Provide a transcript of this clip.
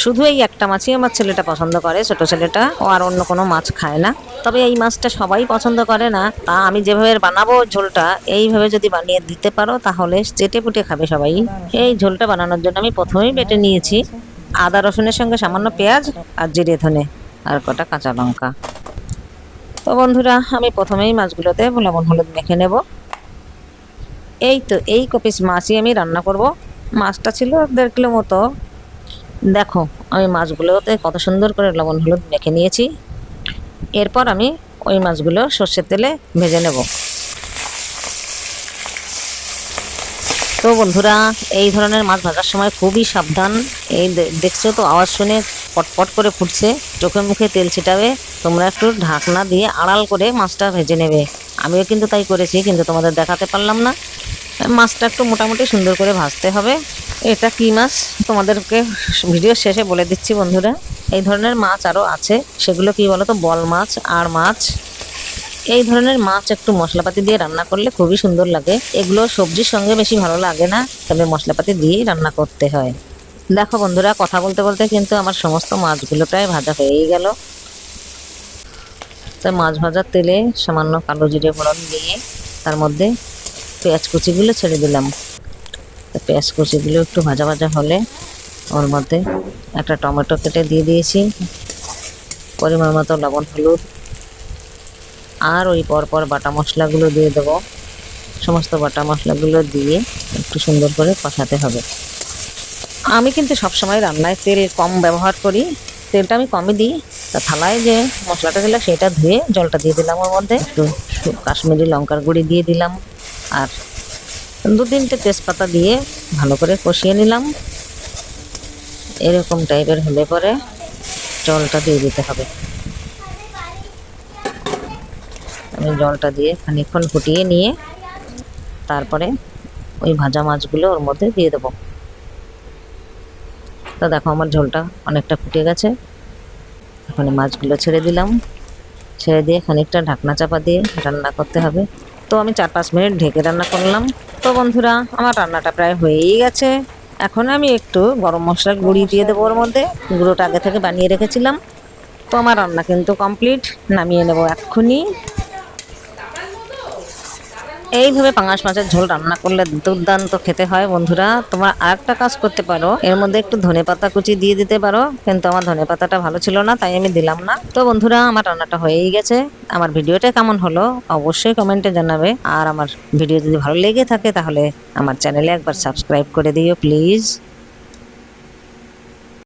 শুধু এই একটা মাছই আমার ছেলেটা পছন্দ করে, ছোট ছেলেটা। ও আর অন্য কোনো মাছ খায় না। তবে এই মাছটা সবাই পছন্দ করে না। তা আমি যেভাবে বানাবো ঝোলটা, এইভাবে যদি বানিয়ে দিতে পারো তাহলে চেটে পুটে খাবে সবাই। এই ঝোলটা বানানোর জন্য আমি প্রথমেই বেটে নিয়েছি আদা রসুনের সঙ্গে সামান্য পেঁয়াজ আর জিরে ধনে আর কটা কাঁচা লঙ্কা। তো বন্ধুরা, আমি প্রথমেই মাছগুলোতে লবণ হলুদ মেখে নেব। এই তো এই কপিস মাছই আমি রান্না করব। মাছটা ছিল 1.5 কিলো মতো। দেখো আমি মাছগুলোতে কত সুন্দর করে লবণ হলুদ মেখে নিয়েছি। এরপর আমি ওই মাছগুলো সর্ষের তেলে ভেজে নেব। তো বন্ধুরা, এই ধরনের মাছ ভাজার সময় খুবই সাবধান। এই দেখছো তো আওয়াজ শুনে পটপট করে ফুটছে, চোখে মুখে তেল ছিটাবে। তোমরা একটু ঢাকনা দিয়ে আড়াল করে মাছটা ভেজে নেবে। আমিও কিন্তু তাই করেছি, কিন্তু তোমাদের দেখাতে পারলাম না। মাছটা একটু মোটামুটি সুন্দর করে ভাজতে হবে। এটা কি মাছ তোমাদেরকে ভিডিওর শেষে বলে দিচ্ছি বন্ধুরা। এই ধরনের মাছ আরও আছে, সেগুলো কি বলো তো, বল মাছ, আর মাছ। এই ধরনের মাছ একটু মশলাপাতি দিয়ে রান্না করলে খুবই সুন্দর লাগে। এগুলো সবজির সঙ্গে বেশি ভালো লাগে না, তবে মশলাপাতি দিয়েই রান্না করতে হয়। দেখো বন্ধুরা, কথা বলতে বলতে কিন্তু আমার সমস্ত মাছগুলো প্রায় ভাজা হয়েই গেল। তো মাছ ভাজার তেলে সামান্য কালো জিরে ফোড়ন দিয়ে তার মধ্যে পেঁয়াজ কুচিগুলো ছেড়ে দিলাম। তো পেঁয়াজ কুচিগুলো একটু ভাজা ভাজা হলে ওর মধ্যে একটা টমেটো কেটে দিয়ে দিয়েছি, পরিমাণ মতো লবণ হলুদ, আর ওই পরপর বাটা মশলাগুলো দিয়ে দেবো। সমস্ত বাটা মশলাগুলো দিয়ে একটু সুন্দর করে কষাতে হবে। আমি কিন্তু সবসময় রান্নায় তেল কম ব্যবহার করি, তেলটা আমি কমই দিই। তা থালায় যে মশলাটা দিলাম সেটা ধুয়ে জলটা দিয়ে দিলাম, ওর মধ্যে একটু কাশ্মীরি লঙ্কার গুঁড়ি দিয়ে দিলাম, আর 2-3টে তেজপাতা দিয়ে ভালো করে কষিয়ে নিলাম। এরকম টাইপের হলে পরে জলটা দিয়ে দিতে হবে। আমি জলটা দিয়ে খানিকক্ষণ ফুটিয়ে নিয়ে তারপরে ওই ভাজা মাছগুলো ওর মধ্যে দিয়ে দেবো। তো দেখো আমার ঝোলটা অনেকটা ফুটে গেছে। এখন মাছগুলো ছেড়ে দিলাম, ছেড়ে দিয়ে খানিকটা ঢাকনা চাপা দিয়ে রান্না করতে হবে। তো আমি 4-5 মিনিট ঢেকে রান্না করলাম। তো বন্ধুরা, আমার রান্নাটা প্রায় হয়েই গেছে। এখন আমি একটু গরম মশলার গুঁড়ি দিয়ে দেবো ওর মধ্যে। গুঁড়োটা আগে থেকে বানিয়ে রেখেছিলাম। তো আমার রান্না কিন্তু কমপ্লিট, নামিয়ে নেব এক্ষুনি। এইভাবে পাঙাশ মাছের ঝোল রান্না করলে দুর্দান্ত খেতে হয় বন্ধুরা। তোমরা আরেকটা কাজ করতে পারো, এর মধ্যে একটু ধনেপাতা কুচি দিয়ে দিতে পারো, কিন্তু আমার ধনেপাতাটা ভালো ছিল না, তাই আমি দিলাম না। তো বন্ধুরা, আমার রান্নাটা হয়েই গেছে। আমার ভিডিওটা কেমন হলো অবশ্যই কমেন্টে জানাবে। আর আমার ভিডিও যদি ভালো লেগে থাকে তাহলে আমার চ্যানেলে একবার সাবস্ক্রাইব করে দিও প্লিজ।